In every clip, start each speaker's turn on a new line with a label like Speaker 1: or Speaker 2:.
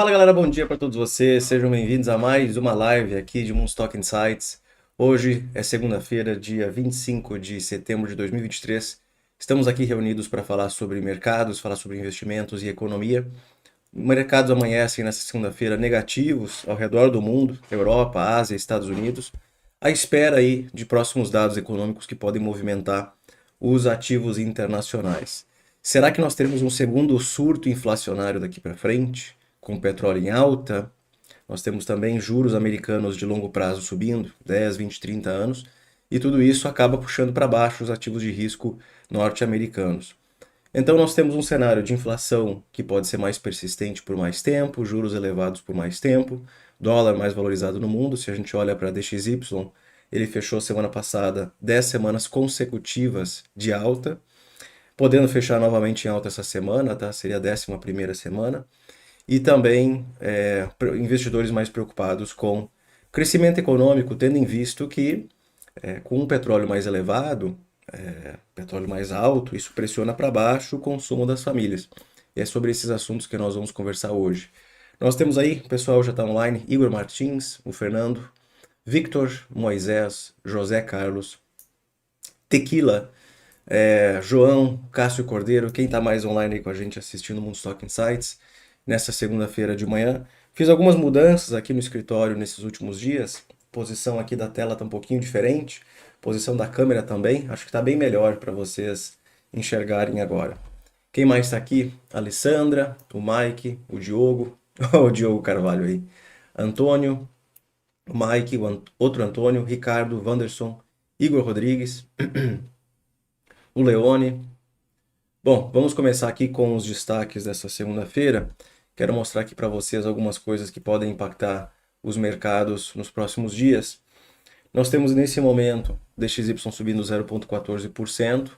Speaker 1: Fala galera, bom dia para todos vocês, sejam bem-vindos a mais uma live aqui de Moonstock Insights. Hoje é segunda-feira, dia 25 de setembro de 2023. Estamos aqui reunidos para falar sobre mercados, falar sobre investimentos e economia. Mercados amanhecem nessa segunda-feira negativos ao redor do mundo, Europa, Ásia, Estados Unidos, à espera aí de próximos dados econômicos que podem movimentar os ativos internacionais. Será que nós teremos um segundo surto inflacionário daqui para frente, com o petróleo em alta? Nós temos também juros americanos de longo prazo subindo, 10, 20, 30 anos, e tudo isso acaba puxando para baixo os ativos de risco norte-americanos. Então nós temos um cenário de inflação que pode ser mais persistente por mais tempo, juros elevados por mais tempo, dólar mais valorizado no mundo. Se a gente olha para DXY, ele fechou semana passada 10 semanas consecutivas de alta, podendo fechar novamente em alta essa semana, tá? Seria a 11ª semana. E também investidores mais preocupados com crescimento econômico, tendo em visto que com um petróleo mais elevado, petróleo mais alto, isso pressiona para baixo o consumo das famílias. E é sobre esses assuntos que nós vamos conversar hoje. Nós temos aí, o pessoal já está online, Igor Martins, o Fernando, Victor, Moisés, José Carlos, Tequila, João, Cássio Cordeiro, quem está mais online aí com a gente assistindo o Moonstock Insights, nessa segunda-feira de manhã. Fiz algumas mudanças aqui no escritório nesses últimos dias. A posição aqui da tela está um pouquinho diferente. A posição da câmera também. Acho que está bem melhor para vocês enxergarem agora. Quem mais está aqui? A Alessandra, o Mike, o Diogo, o Diogo Carvalho aí. Antônio, o Mike, o outro Antônio, Ricardo, Wanderson, Igor Rodrigues, o Leone. Bom, vamos começar aqui com os destaques dessa segunda-feira. Quero mostrar aqui para vocês algumas coisas que podem impactar os mercados nos próximos dias. Nós temos nesse momento DXY subindo 0,14%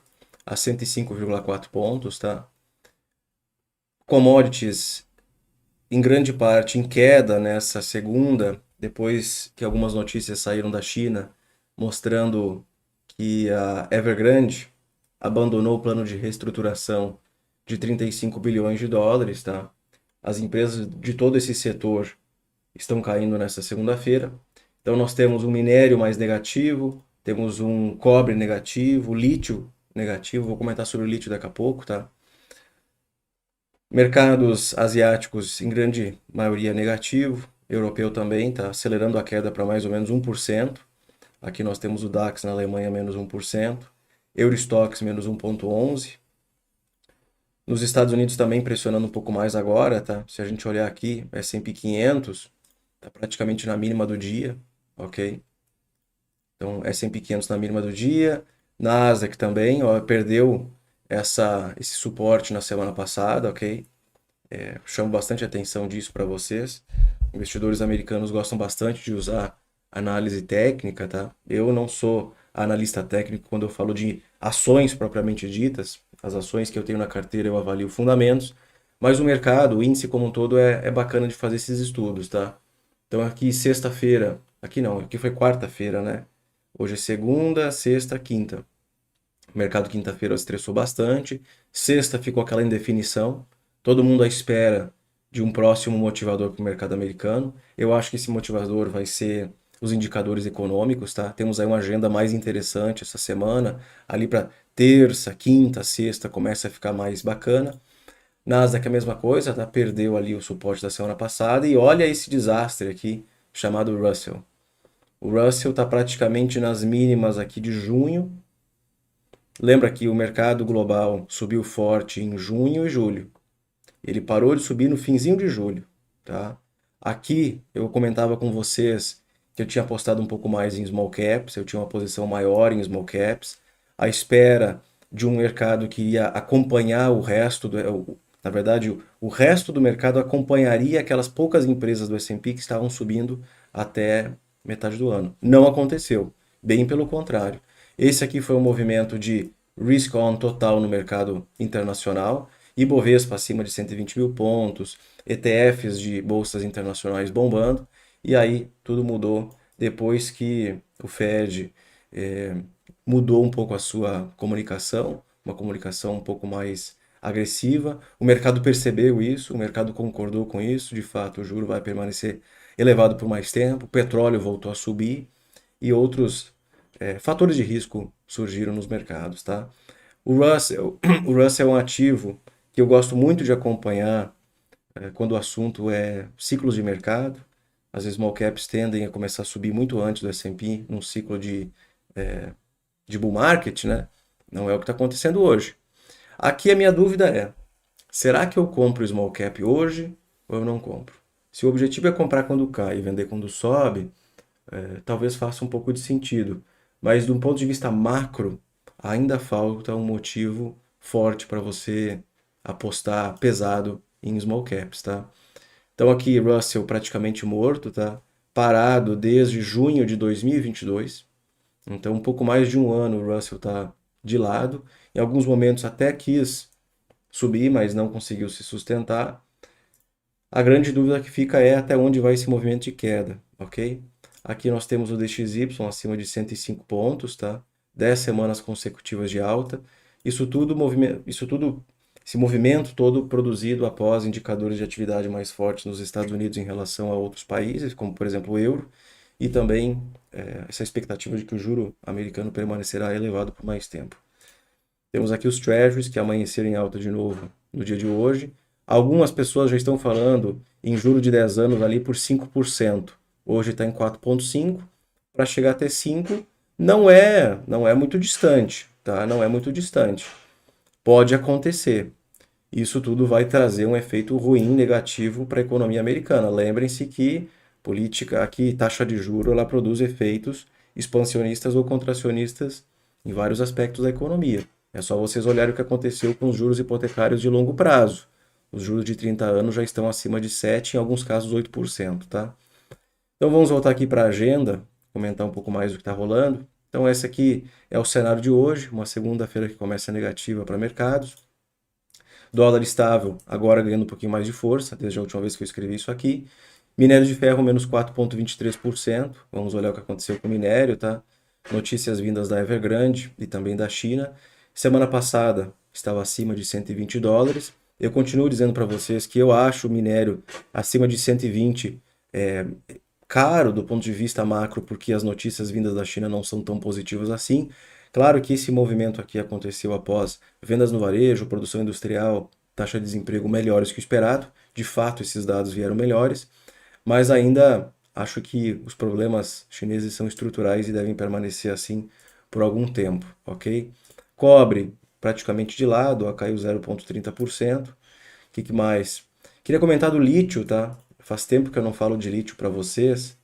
Speaker 1: a 105,4 pontos, tá? Commodities em grande parte em queda nessa segunda, depois que algumas notícias saíram da China mostrando que a Evergrande abandonou o plano de reestruturação de 35 bilhões de dólares, tá? As empresas de todo esse setor estão caindo nessa segunda-feira. Então nós temos um minério mais negativo, temos um cobre negativo, lítio negativo, vou comentar sobre o lítio daqui a pouco, tá? Mercados asiáticos em grande maioria negativo, europeu também, tá acelerando a queda para mais ou menos 1%. Aqui nós temos o DAX na Alemanha menos 1%, Eurostoxx menos 1,11%. Nos Estados Unidos também pressionando um pouco mais agora, tá? Se a gente olhar aqui, S&P 500 está praticamente na mínima do dia, ok? Então, S&P 500 na mínima do dia, Nasdaq também, ó, perdeu esse suporte na semana passada, ok? Chamo bastante atenção disso para vocês. Investidores americanos gostam bastante de usar análise técnica, tá? Eu não sou analista técnico quando eu falo de ações propriamente ditas. As ações que eu tenho na carteira eu avalio fundamentos, mas o mercado, o índice como um todo é bacana de fazer esses estudos, tá? Então aqui sexta-feira, aqui não, aqui foi quarta-feira, né? Hoje é segunda, sexta, quinta. O mercado quinta-feira estressou bastante. Sexta ficou aquela indefinição. Todo mundo à espera de um próximo motivador para o mercado americano. Eu acho que esse motivador vai ser os indicadores econômicos, tá? Temos aí uma agenda mais interessante essa semana. Ali para terça, quinta, sexta começa a ficar mais bacana. Nasdaq é a mesma coisa, tá? Perdeu ali o suporte da semana passada. E olha esse desastre aqui chamado Russell. O Russell está praticamente nas mínimas aqui de junho. Lembra que o mercado global subiu forte em junho e julho. Ele parou de subir no finzinho de julho, tá? Aqui eu comentava com vocês que eu tinha apostado um pouco mais em small caps, eu tinha uma posição maior em small caps, à espera de um mercado que ia acompanhar o resto na verdade, o resto do mercado acompanharia aquelas poucas empresas do S&P que estavam subindo até metade do ano. Não aconteceu, bem pelo contrário. Esse aqui foi um movimento de risk on total no mercado internacional, Ibovespa acima de 120 mil pontos, ETFs de bolsas internacionais bombando, e aí tudo mudou depois que o Fed mudou um pouco a sua comunicação, uma comunicação um pouco mais agressiva. O mercado percebeu isso, o mercado concordou com isso. De fato, o juro vai permanecer elevado por mais tempo. O petróleo voltou a subir e outros fatores de risco surgiram nos mercados, tá? O Russell, o Russell é um ativo que eu gosto muito de acompanhar quando o assunto é ciclos de mercado. As small caps tendem a começar a subir muito antes do S&P num ciclo de bull market, né? Não é o que está acontecendo hoje. Aqui a minha dúvida é, será que eu compro small cap hoje ou eu não compro? Se o objetivo é comprar quando cai e vender quando sobe, talvez faça um pouco de sentido. Mas, de um ponto de vista macro, ainda falta um motivo forte para você apostar pesado em small caps, tá? Então aqui Russell praticamente morto, tá? Parado desde junho de 2022. Então um pouco mais de um ano o Russell está de lado. Em alguns momentos até quis subir, mas não conseguiu se sustentar. A grande dúvida que fica é até onde vai esse movimento de queda, ok? Aqui nós temos o DXY acima de 105 pontos, tá? 10 semanas consecutivas de alta. Esse movimento todo produzido após indicadores de atividade mais fortes nos Estados Unidos em relação a outros países, como por exemplo o euro, e também essa expectativa de que o juro americano permanecerá elevado por mais tempo. Temos aqui os Treasuries que amanheceram em alta de novo no dia de hoje. Algumas pessoas já estão falando em juro de 10 anos ali por 5%. Hoje está em 4,5%. Para chegar até 5%, não é muito distante, tá? Não é muito distante. Pode acontecer. Isso tudo vai trazer um efeito ruim, negativo para a economia americana. Lembrem-se que política, aqui taxa de juro, ela produz efeitos expansionistas ou contracionistas em vários aspectos da economia. É só vocês olharem o que aconteceu com os juros hipotecários de longo prazo. Os juros de 30 anos já estão acima de 7%, em alguns casos 8%, tá? Então vamos voltar aqui para a agenda, comentar um pouco mais do que está rolando. Então esse aqui é o cenário de hoje, uma segunda-feira que começa negativa para mercados. Dólar estável, agora ganhando um pouquinho mais de força, desde a última vez que eu escrevi isso aqui. Minério de ferro, menos 4,23%. Vamos olhar o que aconteceu com o minério, tá? Notícias vindas da Evergrande e também da China. Semana passada estava acima de 120 dólares. Eu continuo dizendo para vocês que eu acho o minério acima de 120 caro do ponto de vista macro, porque as notícias vindas da China não são tão positivas assim. Claro que esse movimento aqui aconteceu após vendas no varejo, produção industrial, taxa de desemprego melhores que o esperado. De fato, esses dados vieram melhores, mas ainda acho que os problemas chineses são estruturais e devem permanecer assim por algum tempo, ok? Cobre praticamente de lado, ó, caiu 0,30%. O que mais? Queria comentar do lítio, tá? Faz tempo que eu não falo de lítio para vocês.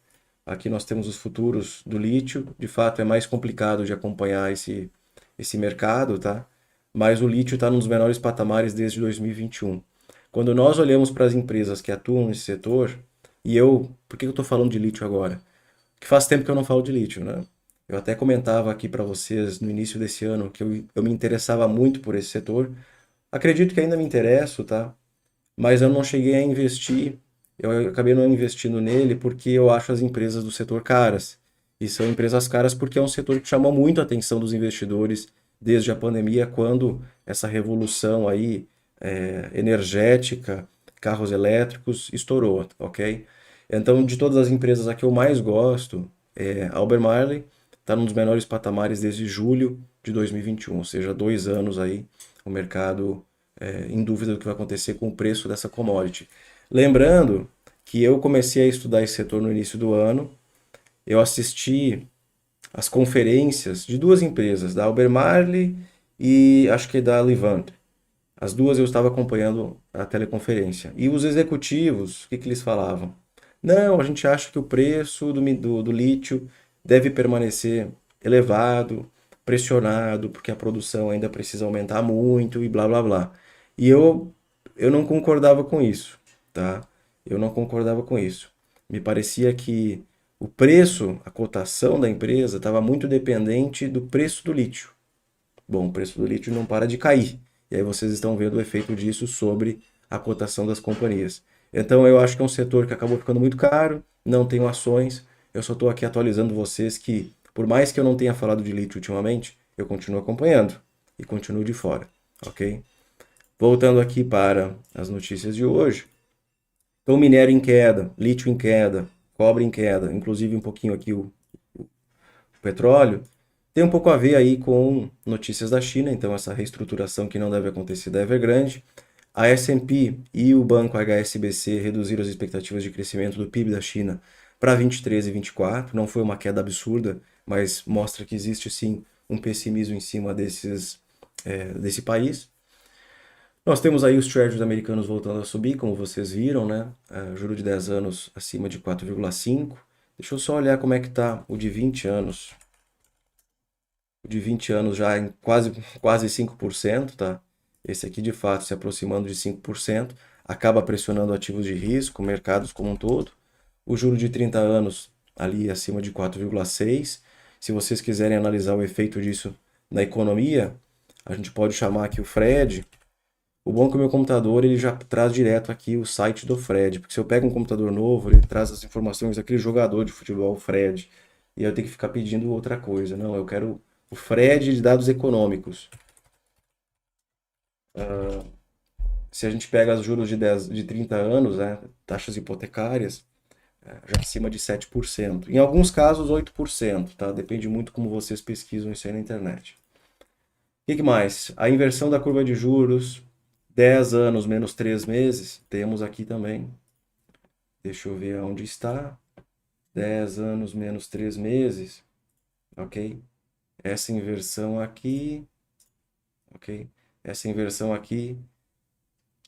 Speaker 1: Aqui nós temos os futuros do lítio. De fato, é mais complicado de acompanhar esse mercado, tá? Mas o lítio está nos menores patamares desde 2021. Quando nós olhamos para as empresas que atuam nesse setor, por que eu estou falando de lítio agora? Que faz tempo que eu não falo de lítio, né? Eu até comentava aqui para vocês no início desse ano que eu me interessava muito por esse setor. Acredito que ainda me interesso, tá? Mas eu não cheguei a investir, eu acabei não investindo nele porque eu acho as empresas do setor caras. E são empresas caras porque é um setor que chamou muito a atenção dos investidores desde a pandemia, quando essa revolução aí energética, carros elétricos, estourou, ok? Então, de todas as empresas a que eu mais gosto, Albemarle está num dos menores patamares desde julho de 2021, ou seja, 2 anos aí o mercado em dúvida do que vai acontecer com o preço dessa commodity. Lembrando que eu comecei a estudar esse setor no início do ano, eu assisti as conferências de duas empresas, da Albemarle e acho que da Livent. As duas eu estava acompanhando a teleconferência. E os executivos, o que eles falavam? Não, a gente acha que o preço do lítio deve permanecer elevado, pressionado, porque a produção ainda precisa aumentar muito e blá blá blá. E eu não concordava com isso, tá? Eu não concordava com isso. Me parecia que o preço, a cotação da empresa estava muito dependente do preço do lítio. Bom, o preço do lítio não para de cair. E aí vocês estão vendo o efeito disso sobre a cotação das companhias. Então eu acho que é um setor que acabou ficando muito caro, não tenho ações. Eu só estou aqui atualizando vocês que, por mais que eu não tenha falado de lítio ultimamente, eu continuo acompanhando e continuo de fora, ok? Voltando aqui para as notícias de hoje. Então, minério em queda, lítio em queda, cobre em queda, inclusive um pouquinho aqui o petróleo, tem um pouco a ver aí com notícias da China, então essa reestruturação que não deve acontecer da Evergrande. A S&P e o banco HSBC reduziram as expectativas de crescimento do PIB da China para 23 e 24. Não foi uma queda absurda, mas mostra que existe sim um pessimismo em cima desse país. Nós temos aí os treasuries americanos voltando a subir, como vocês viram, né? Juro de 10 anos acima de 4,5. Deixa eu só olhar como é que está o de 20 anos. O de 20 anos já em quase 5%, tá? Esse aqui, de fato, se aproximando de 5%, acaba pressionando ativos de risco, mercados como um todo. O juro de 30 anos ali acima de 4,6. Se vocês quiserem analisar o efeito disso na economia, a gente pode chamar aqui o Fred. O bom é que o meu computador ele já traz direto aqui o site do Fred, porque se eu pego um computador novo, ele traz as informações daquele jogador de futebol, o Fred, e eu tenho que ficar pedindo outra coisa. Não, eu quero o Fred de dados econômicos. Se a gente pega os juros de 30 anos, né, taxas hipotecárias, já acima de 7%. Em alguns casos, 8%, tá? Depende muito como vocês pesquisam isso aí na internet. O que mais? A inversão da curva de juros, 10 anos menos 3 meses, temos aqui também. Deixa eu ver onde está. 10 anos menos 3 meses, ok? Essa inversão aqui, ok? Essa inversão aqui,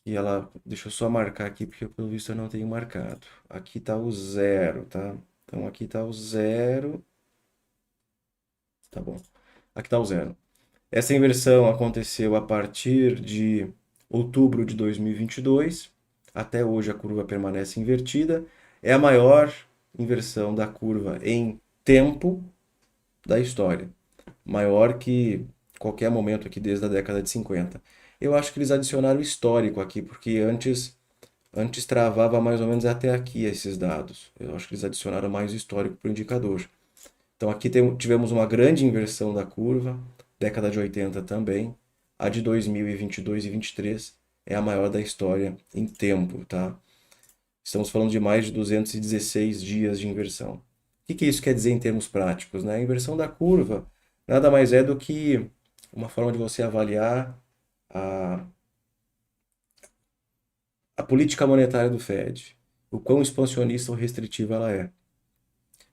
Speaker 1: e ela, deixa eu só marcar aqui, porque pelo visto eu não tenho marcado. Aqui está o zero, tá? Então aqui está o zero, tá bom. Aqui está o zero. Essa inversão aconteceu a partir de outubro de 2022. Até hoje a curva permanece invertida. É a maior inversão da curva em tempo da história. Maior que qualquer momento aqui desde a década de 50. Eu acho que eles adicionaram histórico aqui, porque antes travava mais ou menos até aqui esses dados. Eu acho que eles adicionaram mais histórico para o indicador. Então aqui tivemos uma grande inversão da curva, década de 80 também. A de 2022 e 23 é a maior da história em tempo, tá? Estamos falando de mais de 216 dias de inversão. O que isso quer dizer em termos práticos, né? A inversão da curva nada mais é do que uma forma de você avaliar a, a política monetária do Fed, o quão expansionista ou restritiva ela é.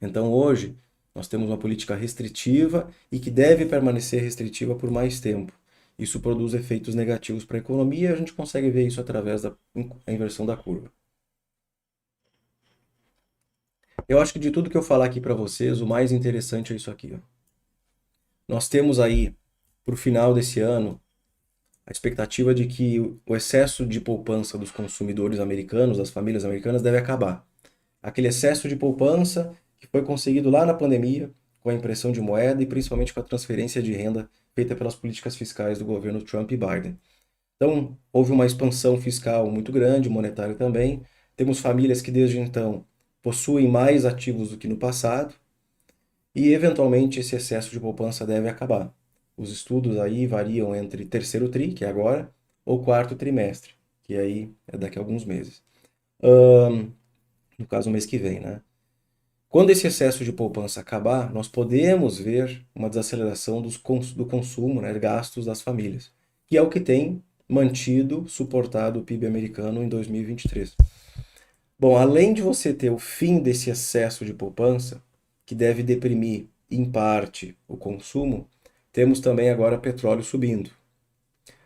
Speaker 1: Então hoje nós temos uma política restritiva e que deve permanecer restritiva por mais tempo. Isso produz efeitos negativos para a economia e a gente consegue ver isso através da inversão da curva. Eu acho que de tudo que eu falar aqui para vocês, o mais interessante é isso aqui, ó. Nós temos aí, para o final desse ano, a expectativa de que o excesso de poupança dos consumidores americanos, das famílias americanas, deve acabar. Aquele excesso de poupança que foi conseguido lá na pandemia, com a impressão de moeda e principalmente com a transferência de renda feita pelas políticas fiscais do governo Trump e Biden. Então, houve uma expansão fiscal muito grande, monetária também. Temos famílias que desde então possuem mais ativos do que no passado e, eventualmente, esse excesso de poupança deve acabar. Os estudos aí variam entre terceiro tri, que é agora, ou quarto trimestre, que aí é daqui a alguns meses. No caso, o mês que vem, né? Quando esse excesso de poupança acabar, nós podemos ver uma desaceleração do consumo, né, gastos das famílias, que é o que tem mantido, suportado o PIB americano em 2023. Bom, além de você ter o fim desse excesso de poupança, que deve deprimir, em parte, o consumo, temos também agora petróleo subindo.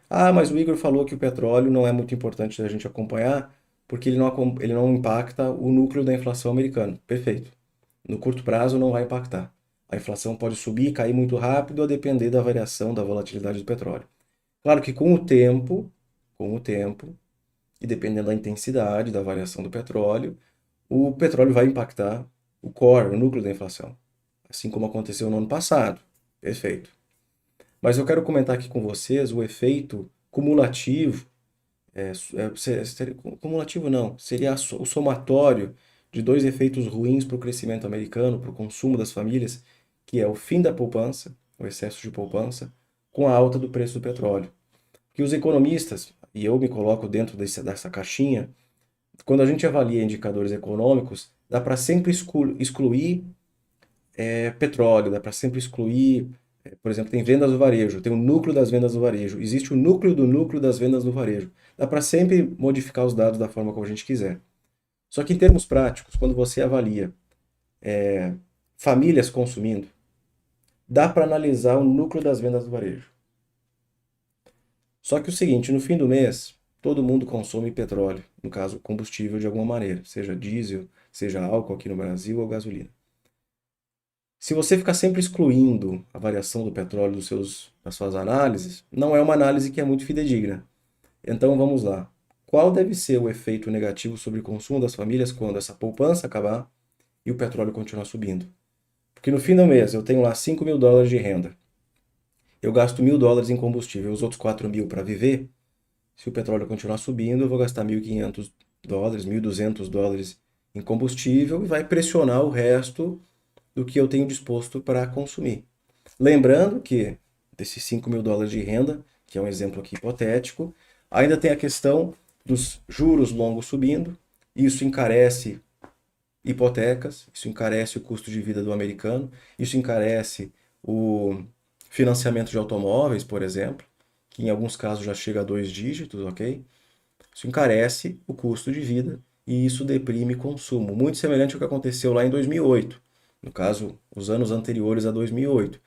Speaker 1: Ah, mas o Igor falou que o petróleo não é muito importante da gente acompanhar, porque ele não impacta o núcleo da inflação americana. Perfeito. No curto prazo não vai impactar. A inflação pode subir e cair muito rápido a depender da variação da volatilidade do petróleo. Claro que com o tempo, e dependendo da intensidade da variação do petróleo, o petróleo vai impactar o core, o núcleo da inflação. Assim como aconteceu no ano passado. Perfeito. Mas eu quero comentar aqui com vocês o efeito cumulativo, cumulativo não, seria o somatório de dois efeitos ruins para o crescimento americano, para o consumo das famílias, que é o fim da poupança, o excesso de poupança, com a alta do preço do petróleo. Que os economistas, e eu me coloco dentro dessa caixinha, quando a gente avalia indicadores econômicos, dá para sempre excluir petróleo, dá para sempre excluir, por exemplo, tem vendas do varejo, tem o núcleo das vendas do varejo, existe o núcleo do núcleo das vendas do varejo. Dá para sempre modificar os dados da forma como a gente quiser. Só que em termos práticos, quando você avalia famílias consumindo, dá para analisar o núcleo das vendas do varejo. Só que o seguinte, no fim do mês, todo mundo consome petróleo, no caso, combustível de alguma maneira, seja diesel, seja álcool aqui no Brasil ou gasolina. Se você ficar sempre excluindo a variação do petróleo das suas análises, não é uma análise que é muito fidedigna. Então vamos lá. Qual deve ser o efeito negativo sobre o consumo das famílias quando essa poupança acabar e o petróleo continuar subindo? Porque no fim do mês eu tenho lá US$ 5.000 de renda. Eu gasto US$ 1.000 em combustível, os outros 4.000 para viver. Se o petróleo continuar subindo, eu vou gastar US$ 1.500, US$ 1.200 em combustível e vai pressionar o resto do que eu tenho disposto para consumir. Lembrando que desses US$ 5.000 de renda, que é um exemplo aqui hipotético, ainda tem a questão dos juros longos subindo, isso encarece hipotecas, isso encarece o custo de vida do americano, isso encarece o financiamento de automóveis, por exemplo, que em alguns casos já chega a 2 dígitos, ok? Isso encarece o custo de vida e isso deprime consumo, muito semelhante ao que aconteceu lá em 2008. No caso, os anos anteriores a 2008.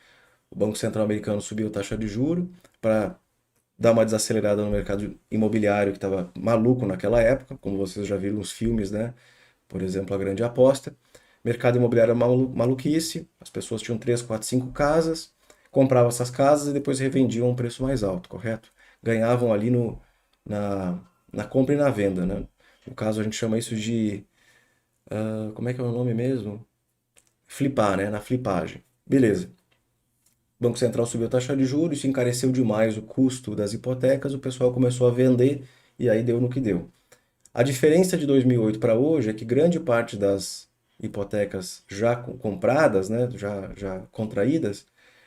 Speaker 1: O Banco Central americano subiu a taxa de juro para dar uma desacelerada no mercado imobiliário que estava maluco naquela época, como vocês já viram nos filmes, né? Por exemplo, A Grande Aposta. Mercado imobiliário é maluquice, as pessoas tinham 3, 4, 5 casas, compravam essas casas e depois revendiam a um preço mais alto, correto? Ganhavam ali na, na compra e na venda, né? No caso, a gente chama isso de. Como é que é o nome mesmo? Flipar, né? Na flipagem. Beleza. O Banco Central subiu a taxa de juros, isso encareceu demais o custo das hipotecas, o pessoal começou a vender e aí deu no que deu. A diferença de 2008 para hoje é que grande parte das hipotecas já compradas, né, já contraídas,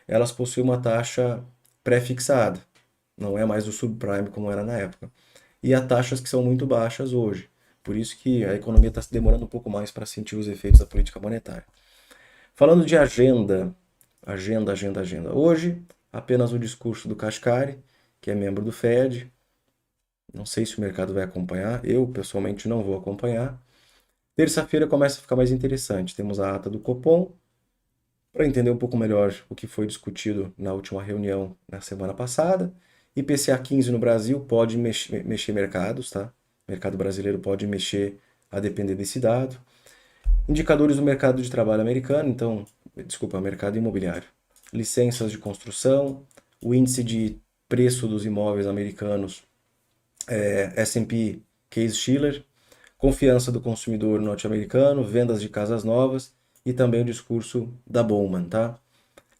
Speaker 1: elas possuem uma taxa pré-fixada. Não é mais o subprime como era na época. E há taxas que são muito baixas hoje. Por isso que a economia está se demorando um pouco mais para sentir os efeitos da política monetária. Falando de agenda. Hoje, apenas o discurso do Kashkari, que é membro do Fed. Não sei se o mercado vai acompanhar. Eu, pessoalmente, não vou acompanhar. Terça-feira começa a ficar mais interessante. Temos a ata do Copom, para entender um pouco melhor o que foi discutido na última reunião na semana passada. IPCA 15 no Brasil pode mexer mercados, tá? O mercado brasileiro pode mexer a depender desse dado. Indicadores do mercado de trabalho americano, então, desculpa, mercado imobiliário. Licenças de construção, o índice de preço dos imóveis americanos, S&P Case-Shiller, confiança do consumidor norte-americano, vendas de casas novas e também o discurso da Bowman, tá?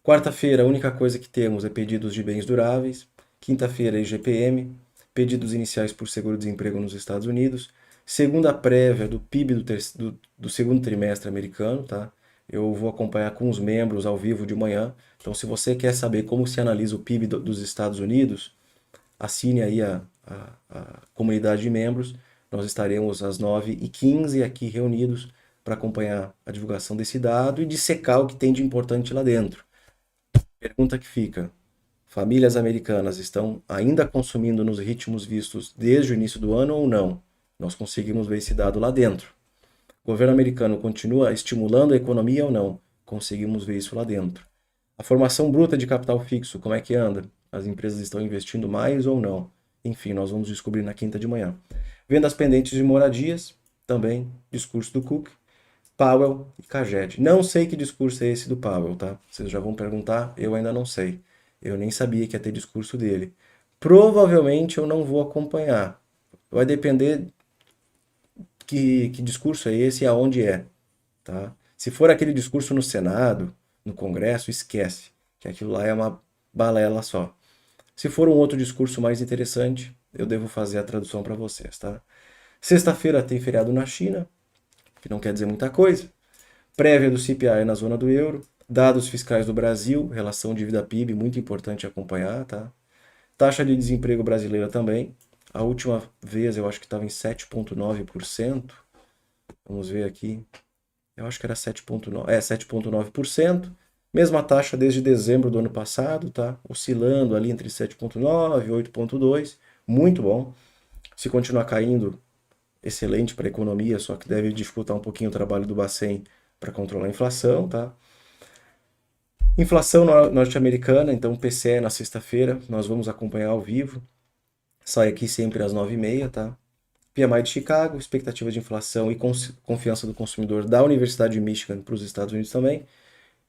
Speaker 1: Quarta-feira, a única coisa que temos é pedidos de bens duráveis. Quinta-feira, IGPM, pedidos iniciais por seguro-desemprego nos Estados Unidos. Segunda prévia do PIB do segundo trimestre americano, tá? Eu vou acompanhar com os membros ao vivo de manhã. Então, se você quer saber como se analisa o PIB dos Estados Unidos, assine aí a comunidade de membros. Nós estaremos às 9h15 aqui reunidos para acompanhar a divulgação desse dado e dissecar o que tem de importante lá dentro. Pergunta que fica: famílias americanas estão ainda consumindo nos ritmos vistos desde o início do ano ou não? Nós conseguimos ver esse dado lá dentro. O governo americano continua estimulando a economia ou não? Conseguimos ver isso lá dentro. A formação bruta de capital fixo, como é que anda? As empresas estão investindo mais ou não? Enfim, nós vamos descobrir na quinta de manhã. Vendas pendentes de moradias, também discurso do Cook. Powell e Kajed. Não sei que discurso é esse do Powell, tá? Vocês já vão perguntar, eu ainda não sei. Eu nem sabia que ia ter discurso dele. Provavelmente eu não vou acompanhar. Vai depender que discurso é esse e aonde é, tá? Se for aquele discurso no Senado, no Congresso, esquece, que aquilo lá é uma balela só. Se for um outro discurso mais interessante, eu devo fazer a tradução para vocês, tá? Sexta-feira tem feriado na China, que não quer dizer muita coisa. Prévia do CPI na zona do euro. Dados fiscais do Brasil, relação dívida-PIB, muito importante acompanhar, tá? Taxa de desemprego brasileira também. A última vez eu acho que estava em 7,9%. Vamos ver aqui. Eu acho que era 7,9%. 7,9%. Mesma taxa desde dezembro do ano passado, tá? Oscilando ali entre 7,9% e 8,2%. Muito bom. Se continuar caindo, excelente para a economia, só que deve dificultar um pouquinho o trabalho do Bacen para controlar a inflação, tá? Inflação norte-americana, então PCE na sexta-feira, nós vamos acompanhar ao vivo. Sai aqui sempre às 9h30, tá? PMI de Chicago, expectativa de inflação e confiança do consumidor da Universidade de Michigan para os Estados Unidos também.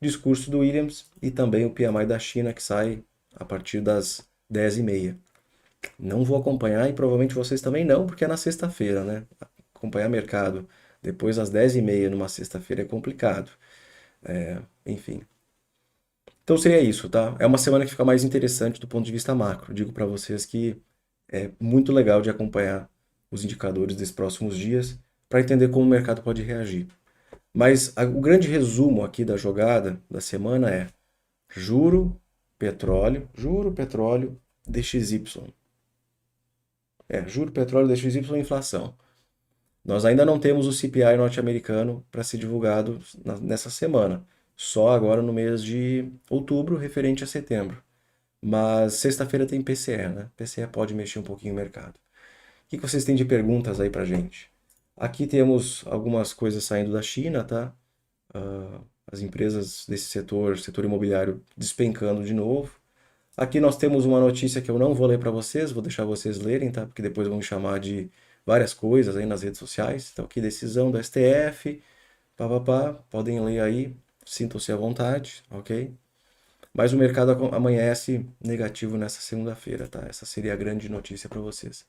Speaker 1: Discurso do Williams e também o PMI da China que sai a partir das 10h30. Não vou acompanhar e provavelmente vocês também não, porque é na sexta-feira, né? Acompanhar mercado depois das 10h30 numa sexta-feira é complicado. Enfim. Então seria isso, tá? É uma semana que fica mais interessante do ponto de vista macro. Digo para vocês que é muito legal de acompanhar os indicadores desses próximos dias para entender como o mercado pode reagir. Mas o grande resumo aqui da jogada da semana é juro, petróleo, DXY. Juro, petróleo, DXY e inflação. Nós ainda não temos o CPI norte-americano para ser divulgado nessa semana, só agora no mês de outubro, referente a setembro. Mas sexta-feira tem PCE, né? PCE pode mexer um pouquinho o mercado. O que vocês têm de perguntas aí pra gente? Aqui temos algumas coisas saindo da China, tá? As empresas desse setor imobiliário despencando de novo. Aqui nós temos uma notícia que eu não vou ler para vocês, vou deixar vocês lerem, tá? Porque depois vão me chamar de várias coisas aí nas redes sociais. Então aqui decisão do STF, papapá, podem ler aí, sintam-se à vontade, ok? Mas o mercado amanhece negativo nessa segunda-feira, tá? Essa seria a grande notícia para vocês.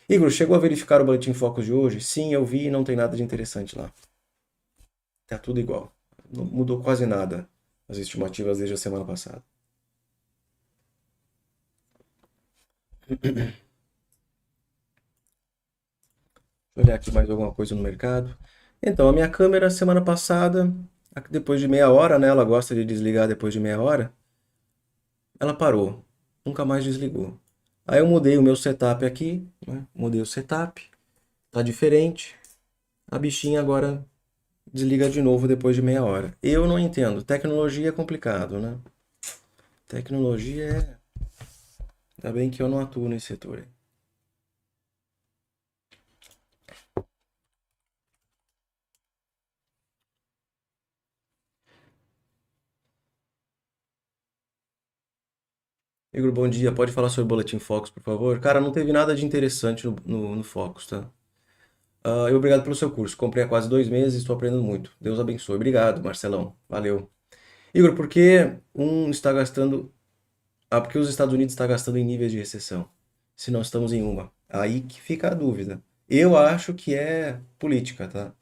Speaker 1: Igor, chegou a verificar o Boletim Focus de hoje? Sim, eu vi e não tem nada de interessante lá. Tá tudo igual. Não mudou quase nada as estimativas desde a semana passada. Deixa eu olhar aqui mais alguma coisa no mercado. Então, a minha câmera semana passada, depois de meia hora, né? Ela gosta de desligar depois de meia hora. Ela parou. Nunca mais desligou. Aí eu mudei o meu setup aqui, né? Mudei o setup. Tá diferente. A bichinha agora desliga de novo depois de meia hora. Eu não entendo. Tecnologia é complicado, né? Tecnologia é. Ainda bem que eu não atuo nesse setor aí. Igor, bom dia. Pode falar sobre o Boletim Focus, por favor? Cara, não teve nada de interessante no Focus, tá? E obrigado pelo seu curso. Comprei há quase 2 meses e estou aprendendo muito. Deus abençoe. Obrigado, Marcelão. Valeu. Igor, por que um está gastando. Porque os Estados Unidos está gastando em níveis de recessão, se não estamos em uma. Aí que fica a dúvida. Eu acho que é política, tá?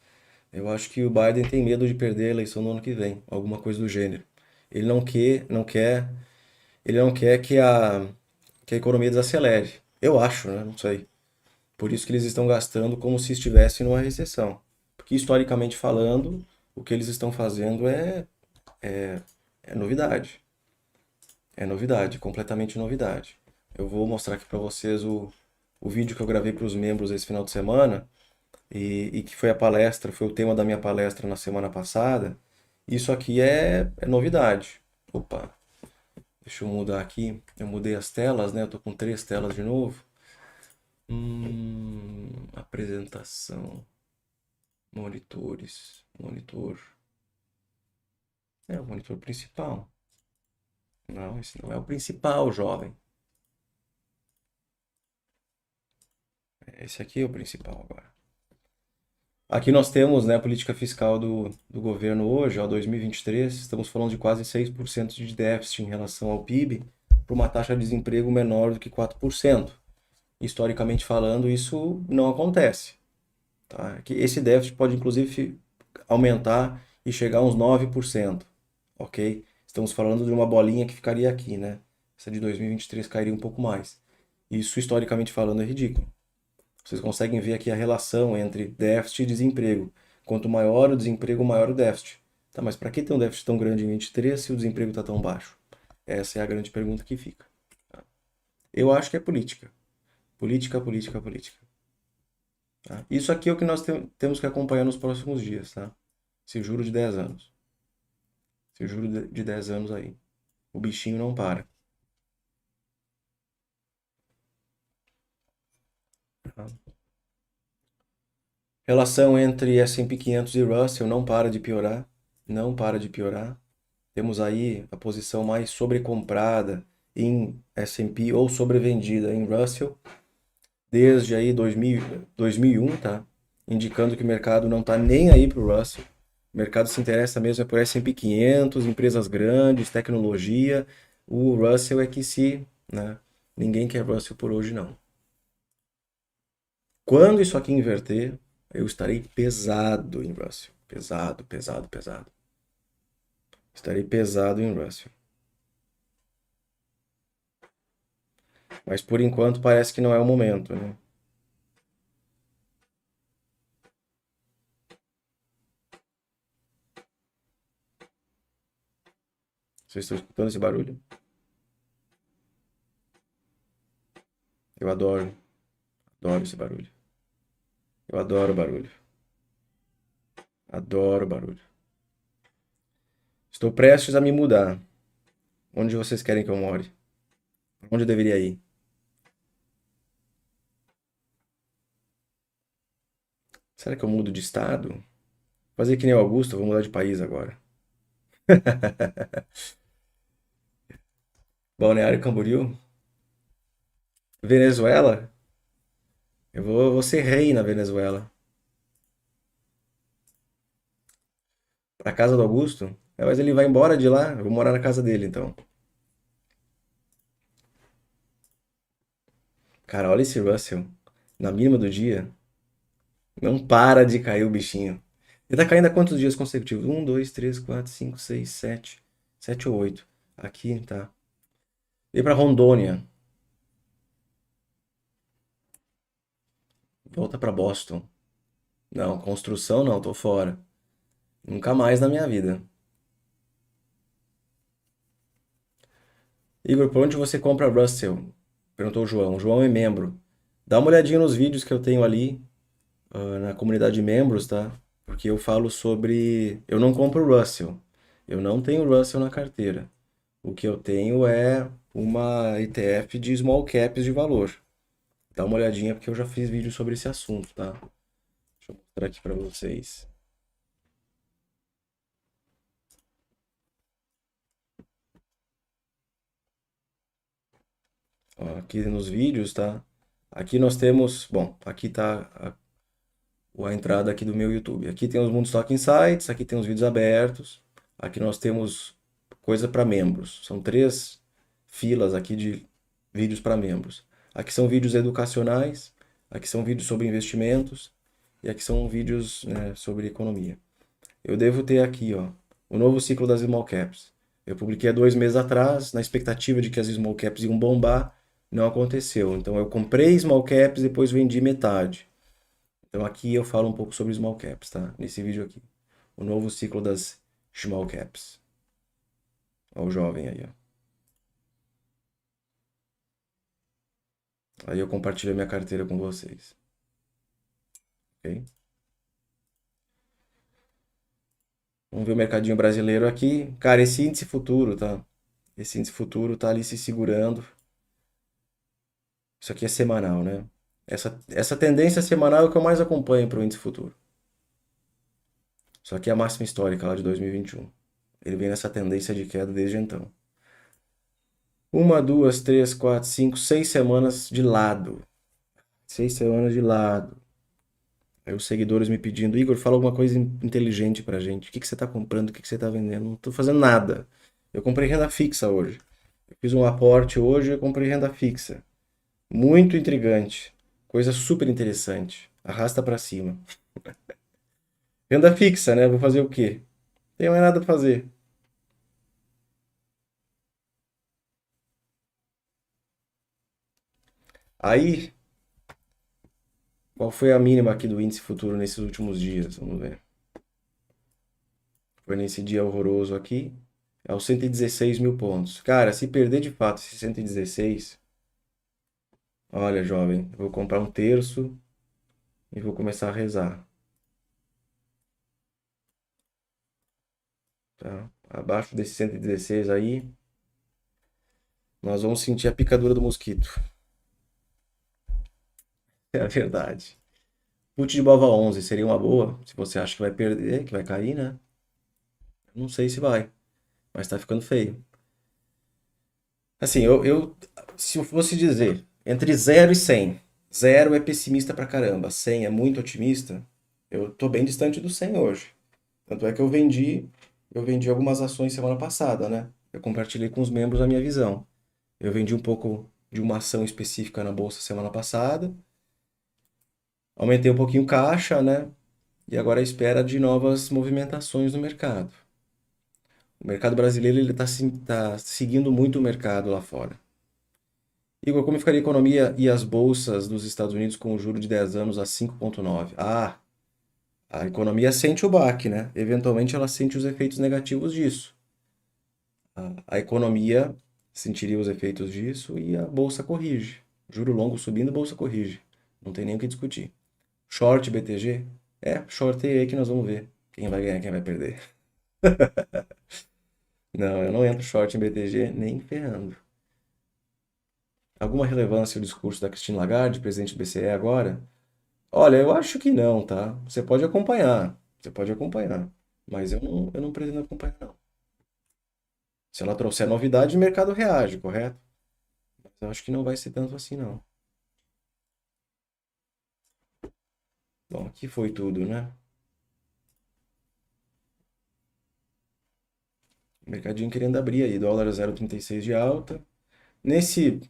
Speaker 1: Eu acho que o Biden tem medo de perder a eleição no ano que vem, alguma coisa do gênero. Ele ele não quer que a economia desacelere. Eu acho, né? Não sei. Por isso que eles estão gastando como se estivessem numa recessão. Porque historicamente falando, o que eles estão fazendo é novidade. É novidade, completamente novidade. Eu vou mostrar aqui para vocês o vídeo que eu gravei para os membros esse final de semana e que foi a palestra, foi o tema da minha palestra na semana passada. Isso aqui é novidade. Opa, deixa eu mudar aqui. Eu mudei as telas, né? Eu tô com 3 telas de novo. Apresentação, monitores, monitor. É o monitor principal. Não, esse não é o principal, jovem. Esse aqui é o principal agora. Aqui nós temos, né, a política fiscal do governo hoje, ó, 2023, estamos falando de quase 6% de déficit em relação ao PIB, para uma taxa de desemprego menor do que 4%. Historicamente falando, isso não acontece. Tá? Que esse déficit pode inclusive aumentar e chegar a uns 9%, ok? Estamos falando de uma bolinha que ficaria aqui, né? Essa de 2023 cairia um pouco mais. Isso, historicamente falando, é ridículo. Vocês conseguem ver aqui a relação entre déficit e desemprego. Quanto maior o desemprego, maior o déficit. Tá, mas para que ter um déficit tão grande em 23 se o desemprego está tão baixo? Essa é a grande pergunta que fica. Eu acho que é política. Política, política, política. Tá? Isso aqui é o que nós temos que acompanhar nos próximos dias, tá? Esse juro de 10 anos. Esse juro de 10 anos aí. O bichinho não para. Tá? Relação entre S&P 500 e Russell não para de piorar. Não para de piorar. Temos aí a posição mais sobrecomprada em S&P ou sobrevendida em Russell desde aí 2001, tá? Indicando que o mercado não está nem aí para o Russell. O mercado se interessa mesmo é por S&P 500, empresas grandes, tecnologia. O Russell é que se, né? Ninguém quer Russell por hoje não. Quando isso aqui inverter, eu estarei pesado em Russell. Pesado, pesado, pesado. Estarei pesado em Russell. Mas por enquanto parece que não é o momento, né? Vocês estão escutando esse barulho? Eu adoro, adoro esse barulho. Eu adoro barulho. Adoro barulho. Estou prestes a me mudar. Onde vocês querem que eu more? Onde eu deveria ir? Será que eu mudo de estado? Fazer que nem o Augusto, eu vou mudar de país agora. Balneário Camboriú? Venezuela? Eu vou ser rei na Venezuela. Pra casa do Augusto? É, mas ele vai embora de lá, eu vou morar na casa dele então. Cara, olha esse Russell. Na mínima do dia, não para de cair o bichinho. Ele tá caindo há quantos dias consecutivos? Um, dois, três, quatro, cinco, seis, sete. Sete ou oito. Aqui, tá. Veio pra Rondônia. Volta pra Boston. Não, construção não, tô fora. Nunca mais na minha vida. Igor, por onde você compra Russell? Perguntou o João. O João é membro. Dá uma olhadinha nos vídeos que eu tenho ali, na comunidade de membros, tá? Porque eu falo sobre. Eu não compro Russell. Eu não tenho Russell na carteira. O que eu tenho é uma ETF de small caps de valor. Dá uma olhadinha porque eu já fiz vídeo sobre esse assunto, tá? Deixa eu mostrar aqui para vocês. Ó, aqui nos vídeos, tá? Aqui nós temos, bom, aqui tá a entrada aqui do meu YouTube. Aqui tem os Moonstock Insights, aqui tem os vídeos abertos. Aqui nós temos coisa para membros. São três filas aqui de vídeos para membros. Aqui são vídeos educacionais, aqui são vídeos sobre investimentos e aqui são vídeos, né, sobre economia. Eu devo ter aqui, ó, o novo ciclo das small caps. Eu publiquei há 2 meses atrás, na expectativa de que as small caps iam bombar, não aconteceu. Então eu comprei small caps, depois vendi metade. Então aqui eu falo um pouco sobre small caps, tá? Nesse vídeo aqui. O novo ciclo das small caps. Olha o jovem aí, ó. Aí eu compartilho a minha carteira com vocês. Ok? Vamos ver o mercadinho brasileiro aqui. Cara, esse índice futuro, tá? Esse índice futuro tá ali se segurando. Isso aqui é semanal, né? Essa tendência semanal é o que eu mais acompanho para o índice futuro. Isso aqui é a máxima histórica lá de 2021. Ele vem nessa tendência de queda desde então. Uma, duas, três, quatro, cinco, 6 semanas de lado. 6 semanas de lado. Aí os seguidores me pedindo, Igor, fala alguma coisa inteligente pra gente. O que que você tá comprando? O que que você tá vendendo? Não tô fazendo nada. Eu comprei renda fixa hoje. Eu fiz um aporte hoje e eu comprei renda fixa. Muito intrigante. Coisa super interessante. Arrasta pra cima. Renda fixa, né? Vou fazer o quê? Não tenho mais nada pra fazer. Aí, qual foi a mínima aqui do índice futuro nesses últimos dias? Vamos ver. Foi nesse dia horroroso aqui. É os 116 mil pontos. Cara, se perder de fato esses 116, Olha, jovem, eu vou comprar um terço e vou começar a rezar, tá? Abaixo desse 116 aí, nós vamos sentir a picadura do mosquito. É a verdade. Put de Bova 11 seria uma boa, se você acha que vai perder, que vai cair, né? Não sei se vai, mas tá ficando feio. Assim, se eu fosse dizer entre 0 e 100, 0 é pessimista pra caramba, 100 é muito otimista, eu tô bem distante do 100 hoje. Tanto é que eu vendi algumas ações semana passada, né? Eu compartilhei com os membros a minha visão. Eu vendi um pouco de uma ação específica na bolsa semana passada, aumentei um pouquinho o caixa, né? E agora à espera de novas movimentações no mercado. O mercado brasileiro ele tá seguindo muito o mercado lá fora. Igor, como ficaria a economia e as bolsas dos Estados Unidos com o juro de 10 anos a 5,9? Ah, a economia sente o baque, né? Eventualmente ela sente os efeitos negativos disso. A economia sentiria os efeitos disso e a bolsa corrige. Juro longo subindo, bolsa corrige. Não tem nem o que discutir. Short BTG? É, short aí que nós vamos ver quem vai ganhar, quem vai perder. Não, eu não entro short em BTG nem ferrando. Alguma relevância o discurso da Christine Lagarde, presidente do BCE agora? Olha, eu acho que não, tá? Você pode acompanhar, mas eu não pretendo acompanhar, não. Se ela trouxer novidade, o mercado reage, correto? Mas eu acho que não vai ser tanto assim, não. Bom, aqui foi tudo, né? Mercadinho querendo abrir aí, dólar 0,36 de alta. Nesse.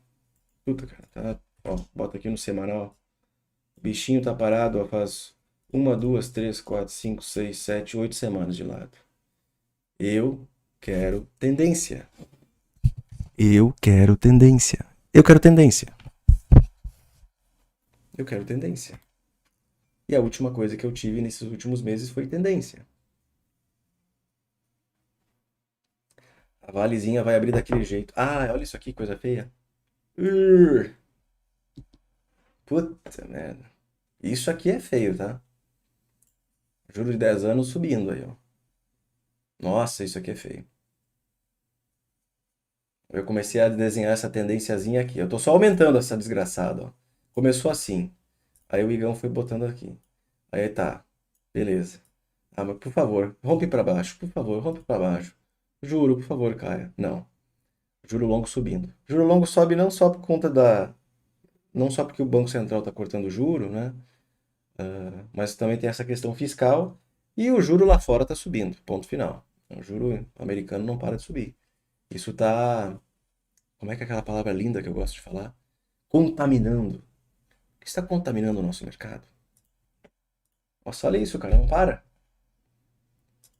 Speaker 1: Puta, cara, tá. Ó, bota aqui no semanal. O bichinho tá parado, ó, faz uma, duas, três, quatro, cinco, seis, sete, 8 semanas de lado. Eu quero tendência. Eu quero tendência. Eu quero tendência. Eu quero tendência. E a última coisa que eu tive nesses últimos meses foi tendência. A Valezinha vai abrir daquele jeito. Ah, olha isso aqui, coisa feia. Urgh. Puta merda. Isso aqui é feio, tá? Juro de 10 anos subindo aí, ó. Nossa, isso aqui é feio. Eu comecei a desenhar essa tendênciazinha aqui. Eu tô só aumentando essa desgraçada, ó. Começou assim. Aí o Igão foi botando aqui. Aí tá. Beleza. Ah, mas por favor, rompe pra baixo. Por favor, rompe pra baixo. Juro, por favor, Caia. Não. Juro longo subindo. Juro longo sobe não só por conta da. Não só porque o Banco Central está cortando o juro, né? Mas também tem essa questão fiscal e o juro lá fora está subindo. Ponto final. O juro americano não para de subir. Isso está. Como é que é aquela palavra linda que eu gosto de falar? Contaminando. O que está contaminando o nosso mercado? Nossa, olha isso, cara. Não para.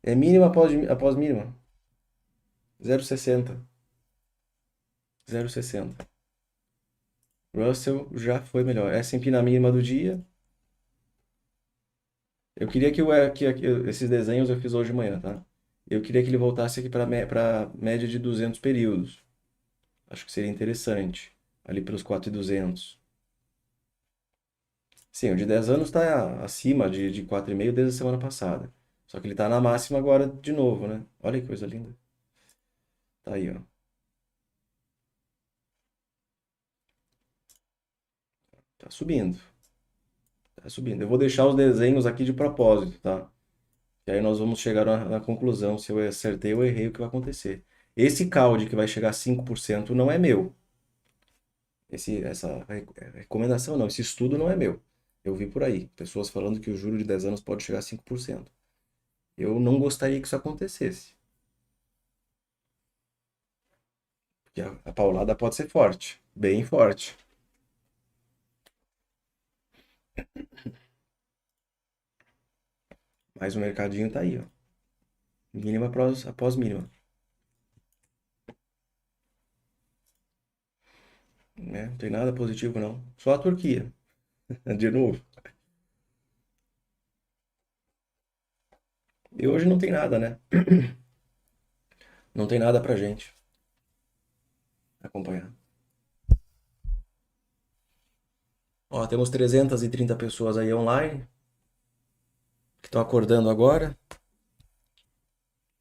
Speaker 1: É mínima após mínima. 0,60. 0,60. Russell já foi melhor. S&P na mínima do dia. Eu queria que esses desenhos eu fiz hoje de manhã, tá? Eu queria que ele voltasse aqui para média de 200 períodos. Acho que seria interessante. Ali pelos 4.200. Sim, o de 10 anos está acima de 4,5 desde a semana passada. Só que ele está na máxima agora de novo, né? Olha que coisa linda. Tá aí, ó. Tá subindo. Tá subindo. Eu vou deixar os desenhos aqui de propósito, tá? E aí nós vamos chegar na conclusão se eu acertei ou errei o que vai acontecer. Esse calde que vai chegar a 5% não é meu. Essa recomendação não, esse estudo não é meu. Eu vi por aí, pessoas falando que o juro de 10 anos pode chegar a 5%. Eu não gostaria que isso acontecesse. Porque a paulada pode ser forte, bem forte. Mas o mercadinho tá aí, ó. Mínima após mínima. Né? Não tem nada positivo, não. Só a Turquia. De novo. E hoje não tem nada, né? Não tem nada pra gente acompanhar. Ó, temos 330 pessoas aí online que estão acordando agora.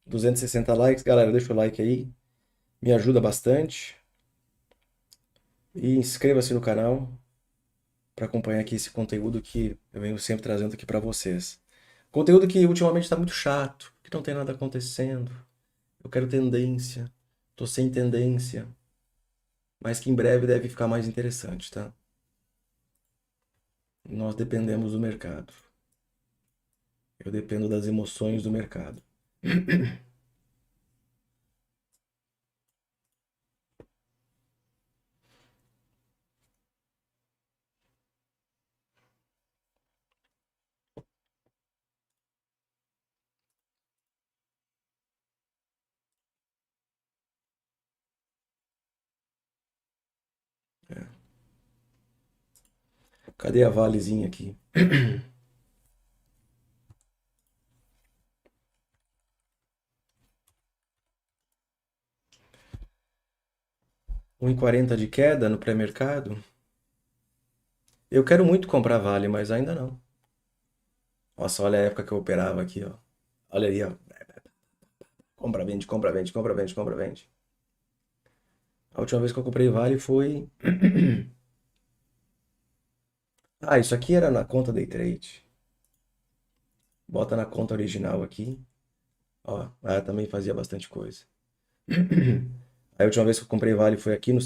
Speaker 1: 260 likes, galera, deixa o like aí, me ajuda bastante. E inscreva-se no canal para acompanhar aqui esse conteúdo que eu venho sempre trazendo aqui para vocês. Conteúdo que ultimamente está muito chato, que não tem nada acontecendo. Eu quero tendência, tô sem tendência, mas que em breve deve ficar mais interessante, tá? Nós dependemos do mercado. Eu dependo das emoções do mercado. Cadê a Valezinha aqui? 1,40 de queda no pré-mercado? Eu quero muito comprar Vale, mas ainda não. Nossa, olha a época que eu operava aqui, ó. Olha aí, ó. Compra, vende, compra, vende, compra, vende, compra, vende. A última vez que eu comprei Vale foi. Ah, isso aqui era na conta Day Trade. Bota na conta original aqui. Ó, também fazia bastante coisa. A última vez que eu comprei Vale foi aqui no.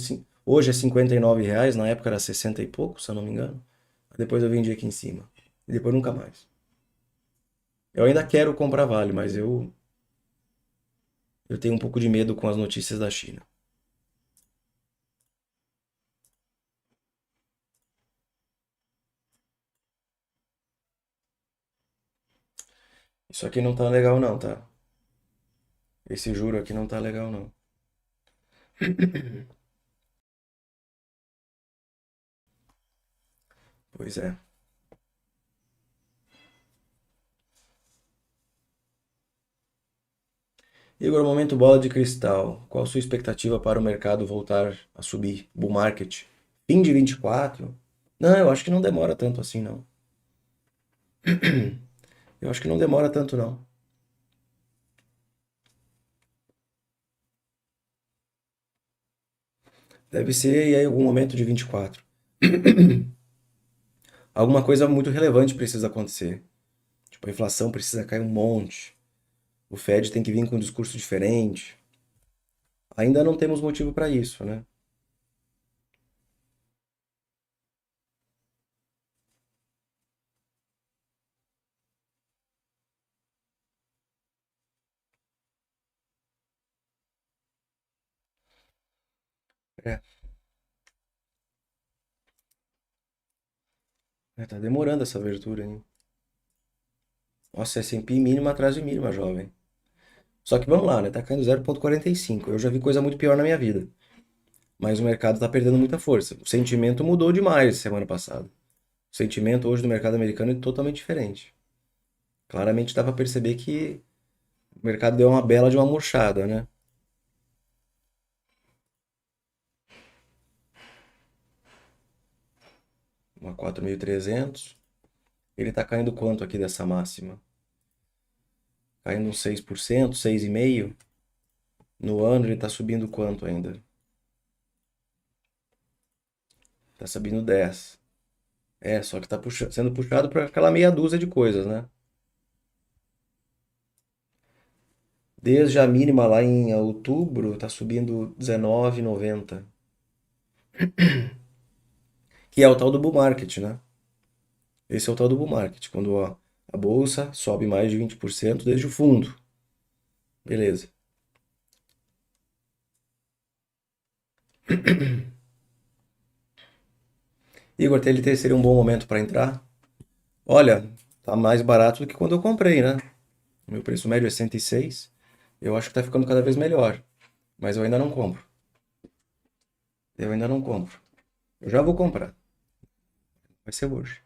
Speaker 1: Hoje é R$ 59, na época era 60 e pouco, se eu não me engano. Depois eu vendi aqui em cima. E depois nunca mais. Eu ainda quero comprar Vale, mas eu tenho um pouco de medo com as notícias da China. Isso aqui não tá legal não, tá? Esse juro aqui não tá legal não. Pois é. Igor, momento bola de cristal. Qual a sua expectativa para o mercado voltar a subir? Bull market? Fim de 24? Não, eu acho que não demora tanto assim, não. Eu acho que não demora tanto, não. Deve ser em algum momento de 24. Alguma coisa muito relevante precisa acontecer. Tipo, a inflação precisa cair um monte. O Fed tem que vir com um discurso diferente. Ainda não temos motivo para isso, né? É, tá demorando essa abertura, hein? Nossa, S&P mínima atrás de mínima, jovem. Só que vamos lá, né? Tá caindo 0,45. Eu já vi coisa muito pior na minha vida. Mas o mercado tá perdendo muita força. O sentimento mudou demais semana passada. O sentimento hoje do mercado americano é totalmente diferente. Claramente dá para perceber que o mercado deu uma bela de uma murchada, né? Uma 4.300. Ele tá caindo quanto aqui dessa máxima? Caindo uns 6%, 6,5%. No ano ele tá subindo quanto ainda? Tá subindo 10. É, só que tá sendo puxado para aquela meia dúzia de coisas, né? Desde a mínima lá em outubro, tá subindo 19,90. Que é o tal do bull market, né? Esse é o tal do bull market, quando a bolsa sobe mais de 20% desde o fundo. Beleza. Igor, TLT seria um bom momento para entrar? Olha, tá mais barato do que quando eu comprei, né? Meu preço médio é 106. Eu acho que tá ficando cada vez melhor, mas eu ainda não compro. Eu ainda não compro. Eu já vou comprar. Vai ser hoje.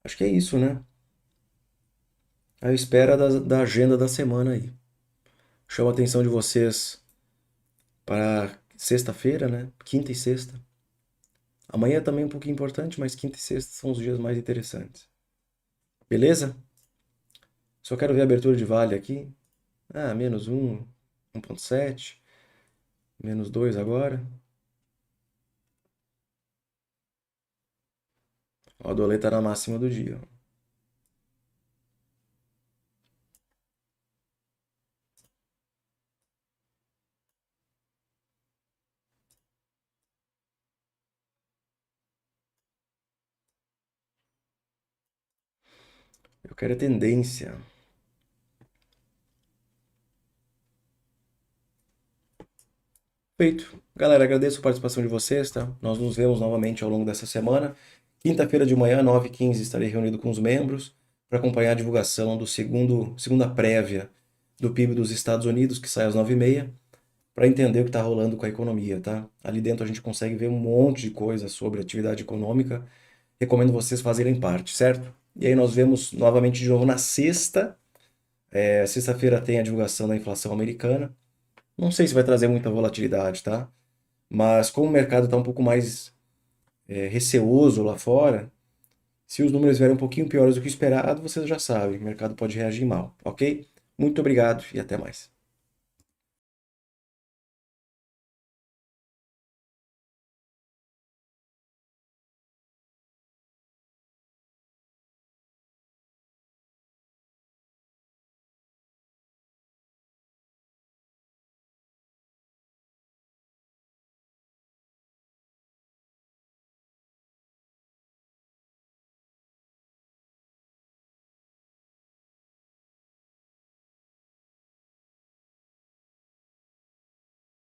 Speaker 1: Acho que é isso, né? A espera da agenda da semana aí. Chamo a atenção de vocês para sexta-feira, né? Quinta e sexta. Amanhã também é um pouquinho importante, mas quinta e sexta são os dias mais interessantes. Beleza? Só quero ver a abertura de vale aqui. Ah, menos 1, 1,7. Menos 2 agora. Ó, a doleta na máxima do dia. Eu quero a tendência. Feito. Galera, agradeço a participação de vocês, tá? Nós nos vemos novamente ao longo dessa semana. Quinta-feira de manhã, 9h15, estarei reunido com os membros para acompanhar a divulgação do segunda prévia do PIB dos Estados Unidos, que sai às 9h30, para entender o que está rolando com a economia, tá? Ali dentro a gente consegue ver um monte de coisa sobre atividade econômica. Recomendo vocês fazerem parte, certo? E aí nós vemos novamente de novo na sexta. Sexta-feira tem a divulgação da inflação americana. Não sei se vai trazer muita volatilidade, tá? Mas como o mercado está um pouco mais receoso lá fora, se os números vierem um pouquinho piores do que o esperado, vocês já sabem, o mercado pode reagir mal, ok? Muito obrigado e até mais.